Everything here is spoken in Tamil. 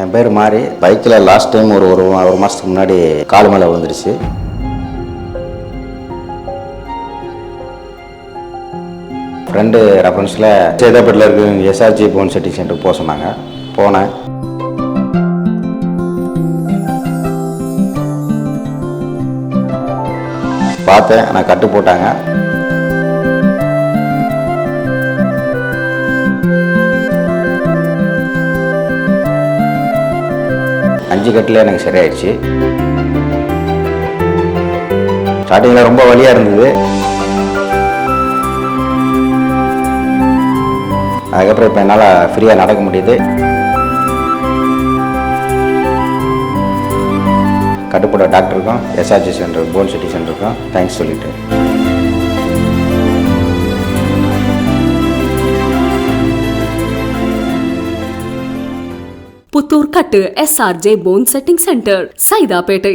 என் பேர் மாறி. பைக்கில் லாஸ்ட் டைம் ஒரு மாதத்துக்கு முன்னாடி கால் மேலே விழுந்துருச்சு. ஃப்ரெண்டு ரெஃபரன்ஸில் சேதாப்பேட்டில் இருக்க எஸ்ஆர்ஜி போன் செட்டிங் சென்டருக்கு போக சொன்னாங்க. போனேன். பார்த்தேன், நான் கட்டு போட்டாங்க. அஞ்சு கட்டில் எனக்கு சரியாயிடுச்சு. ஸ்டார்டிங்கில் ரொம்ப வலியாக இருந்தது. அதுக்கப்புறம் இப்போ என்னால் ஃப்ரீயாக நடக்க முடியுது. கட்டுப்போட்ட டாக்டருக்கும் எஸ்ஆர்ஜி சென்டர் போன் சிட்டி சென்டருக்கும் தேங்க்ஸ் சொல்லிட்டு புத்தூர் கட்டு SRJ bone setting centre, Saidapet.